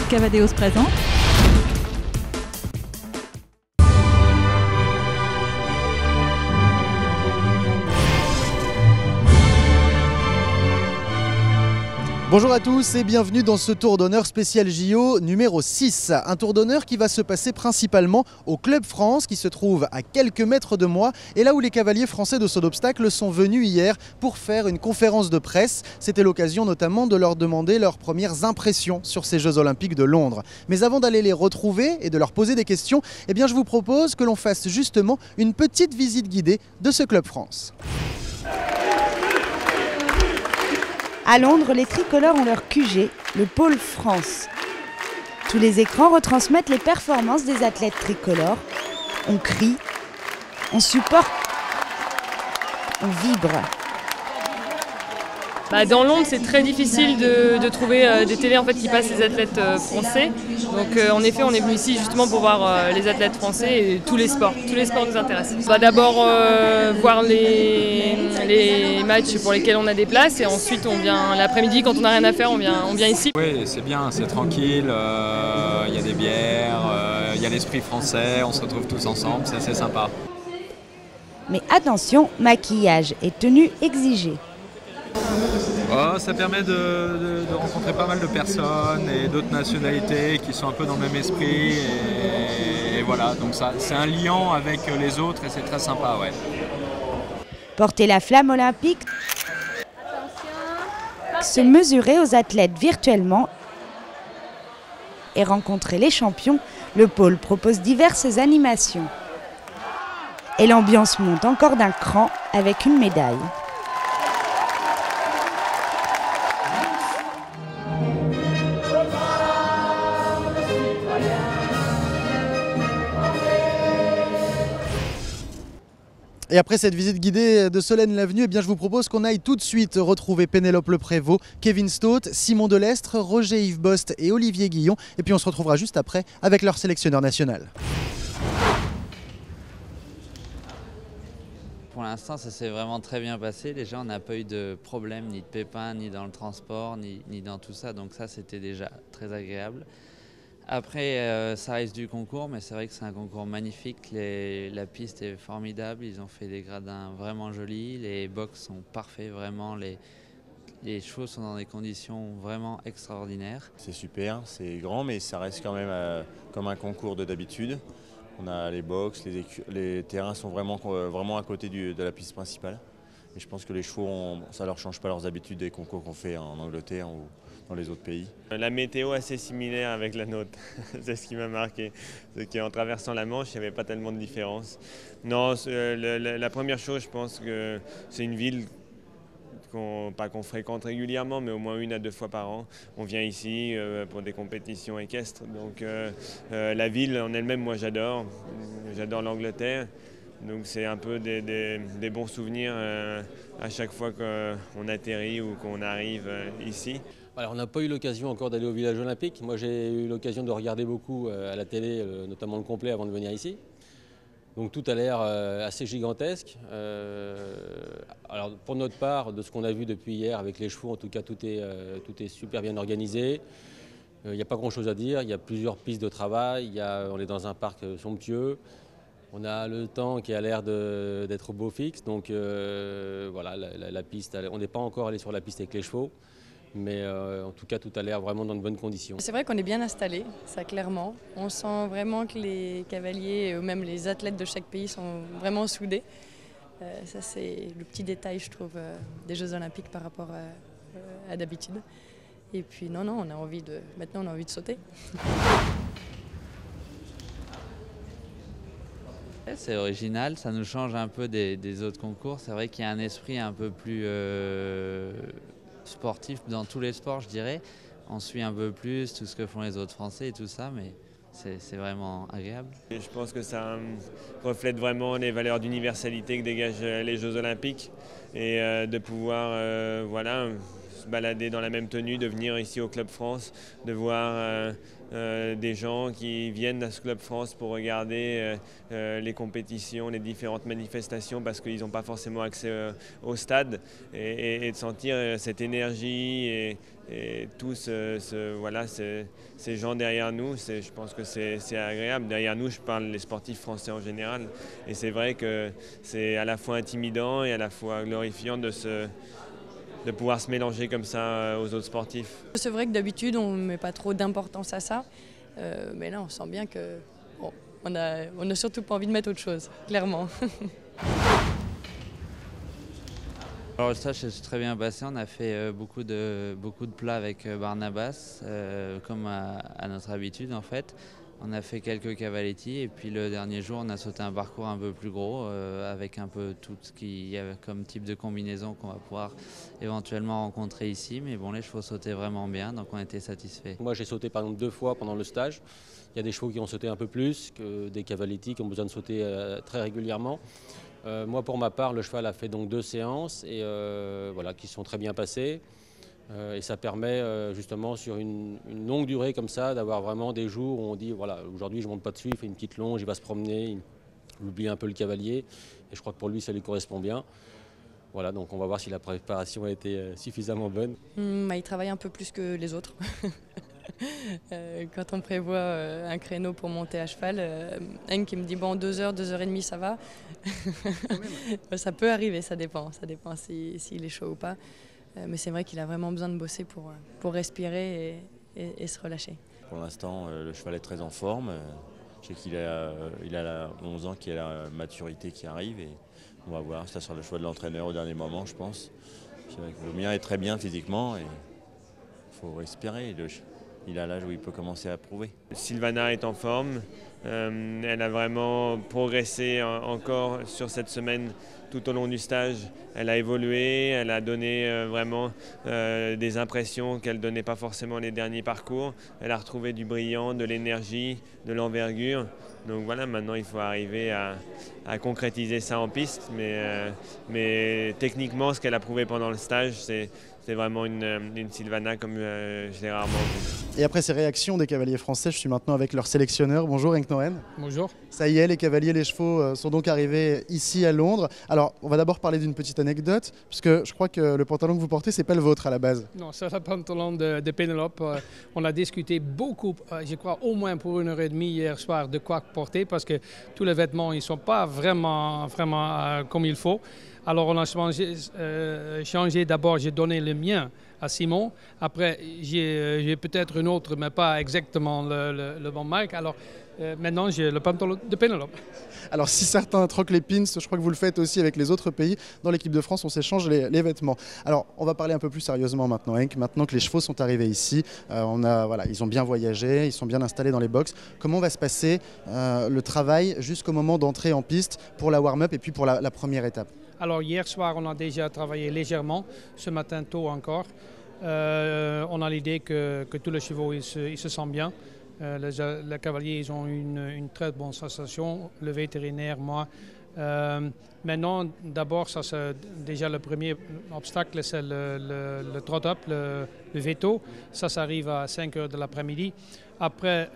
Cavadeos présente. Bonjour à tous et bienvenue dans ce tour d'honneur spécial JO numéro 6. Un tour d'honneur qui va se passer principalement au Club France qui se trouve à quelques mètres de moi et là où les cavaliers français de saut d'obstacle sont venus hier pour faire une conférence de presse. C'était l'occasion notamment de leur demander leurs premières impressions sur ces Jeux Olympiques de Londres. Mais avant d'aller les retrouver et de leur poser des questions, je vous propose que l'on fasse justement une petite visite guidée de ce Club France. À Londres, les tricolores ont leur QG, le pôle France. Tous les écrans retransmettent les performances des athlètes tricolores. On crie, on supporte, on vibre. Dans Londres, c'est très difficile de trouver des télés qui passent les athlètes français. Donc en effet, on est venu ici justement pour voir les athlètes français et tous les sports. Tous les sports nous intéressent. On va d'abord voir les matchs pour lesquels on a des places et ensuite on vient l'après-midi quand on n'a rien à faire, on vient ici. Oui, c'est bien, c'est tranquille, il y a des bières, il y a l'esprit français, on se retrouve tous ensemble, c'est assez sympa. Mais attention, maquillage et tenue exigée. Ça permet de rencontrer pas mal de personnes et d'autres nationalités qui sont un peu dans le même esprit et voilà, donc ça, c'est un lien avec les autres et c'est très sympa, ouais. Porter la flamme olympique, se mesurer aux athlètes virtuellement et rencontrer les champions, le pôle propose diverses animations. Et l'ambiance monte encore d'un cran avec une médaille. Et après cette visite guidée de Solène Lavenu, je vous propose qu'on aille tout de suite retrouver Pénélope Leprévost, Kevin Stott, Simon Delestre, Roger-Yves Bost et Olivier Guillon. Et puis on se retrouvera juste après avec leur sélectionneur national. Pour l'instant, ça s'est vraiment très bien passé. Déjà, on n'a pas eu de problème, ni de pépins, ni dans le transport, ni dans tout ça. Donc ça, c'était déjà très agréable. Après, ça reste du concours, mais c'est vrai que c'est un concours magnifique. La piste est formidable, ils ont fait des gradins vraiment jolis, les box sont parfaits, vraiment. Les chevaux sont dans des conditions vraiment extraordinaires. C'est super, c'est grand, mais ça reste quand même comme un concours d'habitude. On a les box, les terrains sont vraiment à côté de la piste principale. Et je pense que les chevaux, ça ne leur change pas leurs habitudes des concours qu'on fait en Angleterre ou dans les autres pays. La météo est assez similaire avec la nôtre, c'est ce qui m'a marqué. C'est qu'en traversant la Manche, il n'y avait pas tellement de différence. Non, la première chose, je pense que c'est une ville pas qu'on fréquente régulièrement, mais au moins 1 à 2 fois par an. On vient ici pour des compétitions équestres. Donc la ville en elle-même, moi j'adore. J'adore l'Angleterre. Donc c'est un peu des bons souvenirs à chaque fois qu'on atterrit ou qu'on arrive ici. Alors, on n'a pas eu l'occasion encore d'aller au village olympique. Moi j'ai eu l'occasion de regarder beaucoup à la télé, notamment le complet avant de venir ici. Donc tout a l'air assez gigantesque. Alors pour notre part, de ce qu'on a vu depuis hier avec les chevaux, en tout cas tout est super bien organisé. Il n'y a pas grand chose à dire, il y a plusieurs pistes de travail, on est dans un parc somptueux. On a le temps qui a l'air d'être au beau fixe, donc voilà, la piste, on n'est pas encore allé sur la piste avec les chevaux, mais en tout cas tout a l'air vraiment dans de bonnes conditions. C'est vrai qu'on est bien installé, ça clairement. On sent vraiment que les cavaliers ou même les athlètes de chaque pays sont vraiment soudés. Ça c'est le petit détail je trouve des Jeux Olympiques par rapport à d'habitude. Et puis non, maintenant on a envie de sauter. C'est original, ça nous change un peu des autres concours. C'est vrai qu'il y a un esprit un peu plus sportif dans tous les sports, je dirais. On suit un peu plus tout ce que font les autres Français et tout ça, mais c'est vraiment agréable. Et je pense que ça reflète vraiment les valeurs d'universalité que dégagent les Jeux Olympiques et de pouvoir se balader dans la même tenue, de venir ici au Club France, de voir des gens qui viennent à ce Club France pour regarder les compétitions, les différentes manifestations parce qu'ils n'ont pas forcément accès au stade et de sentir cette énergie et tous voilà, ces gens derrière nous, je pense que c'est agréable. Derrière nous, je parle des sportifs français en général et c'est vrai que c'est à la fois intimidant et à la fois glorifiant de pouvoir se mélanger comme ça aux autres sportifs. C'est vrai que d'habitude on ne met pas trop d'importance à ça, mais là on sent bien que bon, on a surtout pas envie de mettre autre chose, clairement. Alors le stage s'est très bien passé, on a fait beaucoup de plats avec Barnabas, comme à notre habitude en fait. On a fait quelques cavaletti et puis le dernier jour on a sauté un parcours un peu plus gros avec un peu tout ce qu'il y avait comme type de combinaison qu'on va pouvoir éventuellement rencontrer ici. Mais bon, les chevaux sautaient vraiment bien, donc on était satisfaits. Moi j'ai sauté par exemple 2 fois pendant le stage. Il y a des chevaux qui ont sauté un peu plus que des cavaletti qui ont besoin de sauter très régulièrement. Moi pour ma part, le cheval a fait donc 2 séances et voilà, qui sont très bien passées. Et ça permet justement sur une longue durée comme ça d'avoir vraiment des jours où on dit voilà, aujourd'hui je ne monte pas dessus, il fait une petite longe, il va se promener, il oublie un peu le cavalier et je crois que pour lui ça lui correspond bien. Voilà, donc on va voir si la préparation a été suffisamment bonne. Il travaille un peu plus que les autres. Quand on prévoit un créneau pour monter à cheval, Hank qui me dit bon 2 heures, 2 heures et demie ça va. Ça peut arriver, ça dépend s'il est chaud ou pas. Mais c'est vrai qu'il a vraiment besoin de bosser pour respirer et se relâcher. Pour l'instant, le cheval est très en forme. Je sais qu'il a 11 ans, qu'il a la maturité qui arrive. Et on va voir, ça sera le choix de l'entraîneur au dernier moment, je pense. Le mien est très bien physiquement et il faut espérer. Il a l'âge où il peut commencer à prouver. Sylvana est en forme. Elle a vraiment progressé encore sur cette semaine tout au long du stage. Elle a évolué, elle a donné vraiment des impressions qu'elle ne donnait pas forcément les derniers parcours. Elle a retrouvé du brillant, de l'énergie, de l'envergure. Donc voilà, maintenant il faut arriver à concrétiser ça en piste. Mais techniquement, ce qu'elle a prouvé pendant le stage, c'est vraiment une Sylvana comme je l'ai rarement vue. Et après ces réactions des cavaliers français, je suis maintenant avec leur sélectionneur. Bonjour Henk Noren. Bonjour. Ça y est, les cavaliers, les chevaux sont donc arrivés ici à Londres. Alors, on va d'abord parler d'une petite anecdote, puisque je crois que le pantalon que vous portez, c'est pas le vôtre à la base. Non, c'est le pantalon de Pénélope. On a discuté beaucoup, je crois au moins pour 1h30 hier soir, de quoi porter, parce que tous les vêtements, ils ne sont pas vraiment comme il faut. Alors on a changé d'abord, j'ai donné le mien à Simon. Après, j'ai peut-être une autre, mais pas exactement le bon marque. Alors maintenant, j'ai le pantalon de Pénélope. Alors si certains troquent les pins, je crois que vous le faites aussi avec les autres pays. Dans l'équipe de France, on s'échange les vêtements. Alors on va parler un peu plus sérieusement maintenant, Henk. Maintenant que les chevaux sont arrivés ici, ils ont bien voyagé, ils sont bien installés dans les box. Comment va se passer le travail jusqu'au moment d'entrer en piste pour la warm-up et puis pour la première étape? Alors hier soir, on a déjà travaillé légèrement, ce matin tôt encore. On a l'idée que tous les chevaux ils se sentent bien. Les cavaliers ils ont une très bonne sensation, le vétérinaire, moi. Maintenant, d'abord, ça c'est déjà le premier obstacle, c'est le trot-up, le veto. Ça arrive à 5 h de l'après-midi. Après,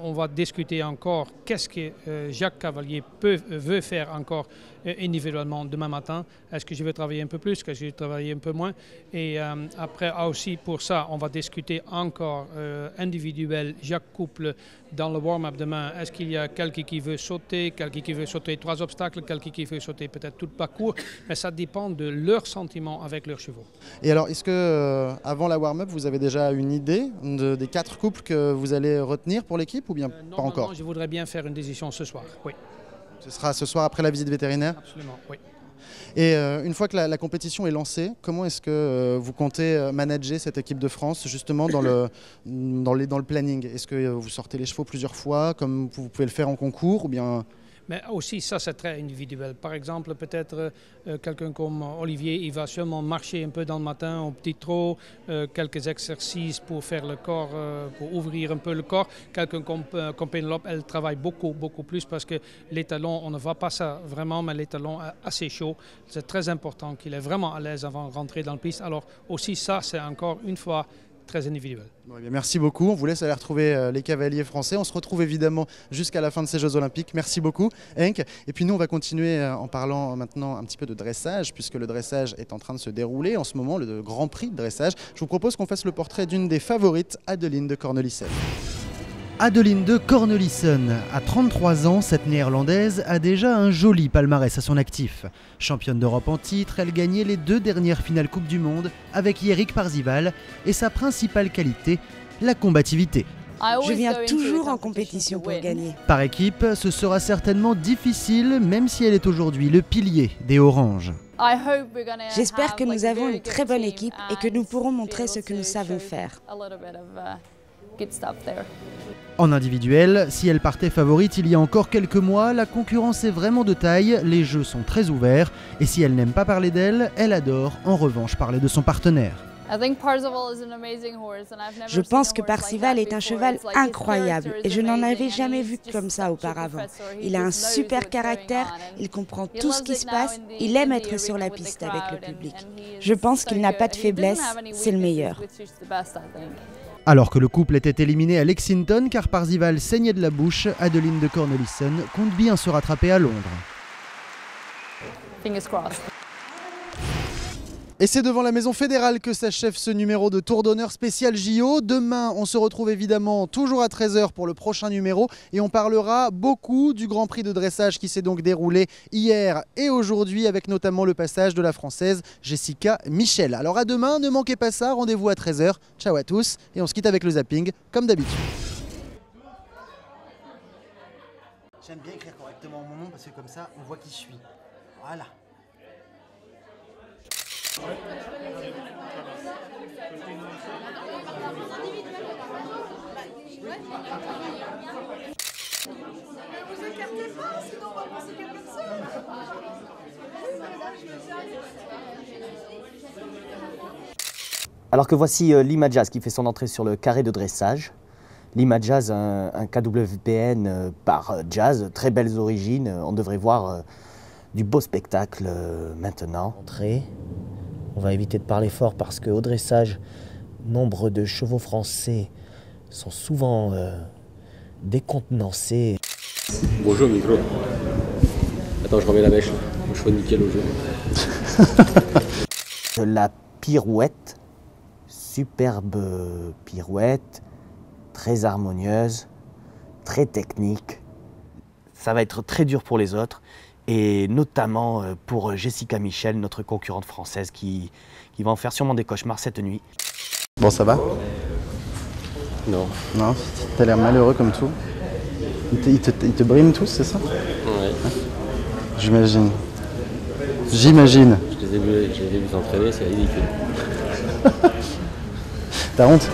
on va discuter encore qu'est-ce que Jacques Cavalier veut faire encore individuellement demain matin. Est-ce que je vais travailler un peu plus, est-ce que je vais travailler un peu moins? Et après aussi pour ça, on va discuter encore individuel, Jacques couple dans le warm-up demain. Est-ce qu'il y a quelqu'un qui veut sauter, quelqu'un qui veut sauter 3 obstacles, quelqu'un qui veut sauter peut-être tout le parcours? Mais ça dépend de leurs sentiments avec leurs chevaux. Et alors, est-ce que avant la warm-up, vous avez déjà une idée des 4 couples que vous allez retenir pour l'équipe ou bien pas encore? Non, je voudrais bien faire une décision ce soir, oui. Ce sera ce soir après la visite vétérinaire? Absolument, oui. Et une fois que la compétition est lancée, comment est-ce que vous comptez manager cette équipe de France justement dans le planning? Est-ce que vous sortez les chevaux plusieurs fois comme vous pouvez le faire en concours ou bien... Mais aussi, ça c'est très individuel. Par exemple, peut-être quelqu'un comme Olivier, il va seulement marcher un peu dans le matin au petit trot, quelques exercices pour faire le corps, pour ouvrir un peu le corps. Quelqu'un comme Pénélope, elle travaille beaucoup plus parce que les talons, on ne voit pas ça vraiment, mais les talons assez chauds. C'est très important qu'il est vraiment à l'aise avant de rentrer dans le piste. Alors aussi ça, c'est encore une fois très individuel. Bon, eh bien, merci beaucoup. On vous laisse aller retrouver les cavaliers français. On se retrouve évidemment jusqu'à la fin de ces Jeux Olympiques. Merci beaucoup, Henk. Et puis nous, on va continuer en parlant maintenant un petit peu de dressage, puisque le dressage est en train de se dérouler en ce moment, le Grand Prix de dressage. Je vous propose qu'on fasse le portrait d'une des favorites, Adeline de Cornelissen. Adeline de Cornelissen, à 33 ans, cette néerlandaise a déjà un joli palmarès à son actif. Championne d'Europe en titre, elle gagnait les 2 dernières finales Coupe du Monde avec Jerick Parzival et sa principale qualité, la combativité. Je viens toujours en compétition pour gagner. Par équipe, ce sera certainement difficile, même si elle est aujourd'hui le pilier des Oranges. J'espère que nous avons une très bonne équipe et que nous pourrons montrer ce que nous savons faire. En individuel, si elle partait favorite il y a encore quelques mois, la concurrence est vraiment de taille, les jeux sont très ouverts, et si elle n'aime pas parler d'elle, elle adore en revanche parler de son partenaire. Je pense que Parzival est un cheval incroyable et je n'en avais jamais vu comme ça auparavant. Il a un super caractère, il comprend tout ce qui se passe, il aime être sur la piste avec le public. Je pense qu'il n'a pas de faiblesse, c'est le meilleur. Alors que le couple était éliminé à Lexington car Parzival saignait de la bouche, Adeline de Cornelissen compte bien se rattraper à Londres. Et c'est devant la Maison Fédérale que s'achève ce numéro de Tour d'honneur spécial JO. Demain, on se retrouve évidemment toujours à 13 h pour le prochain numéro et on parlera beaucoup du Grand Prix de dressage qui s'est donc déroulé hier et aujourd'hui avec notamment le passage de la Française Jessica Michel. Alors à demain, ne manquez pas ça, rendez-vous à 13 h. Ciao à tous et on se quitte avec le zapping comme d'habitude. J'aime bien écrire correctement mon nom parce que comme ça, on voit qui je suis. Voilà. Vous écartez pas, sinon on va penser qu'à personne. Alors que voici Lima Jazz qui fait son entrée sur le carré de dressage. Lima Jazz, un KWPN par Jazz, très belles origines. On devrait voir du beau spectacle maintenant. Entrée. On va éviter de parler fort parce qu'au dressage, nombre de chevaux français sont souvent décontenancés. Bonjour micro. Attends, je remets la mèche. Je fais nickel au jeu. La pirouette, superbe pirouette, très harmonieuse, très technique. Ça va être très dur pour les autres. Et notamment pour Jessica Michel, notre concurrente française, qui va en faire sûrement des cauchemars cette nuit. Bon, ça va? Non. Non, t'as l'air malheureux comme tout. Ils te briment tous, c'est ça? Ouais. J'imagine. J'imagine. Je les ai vus s'entraîner, c'est ridicule. T'as honte?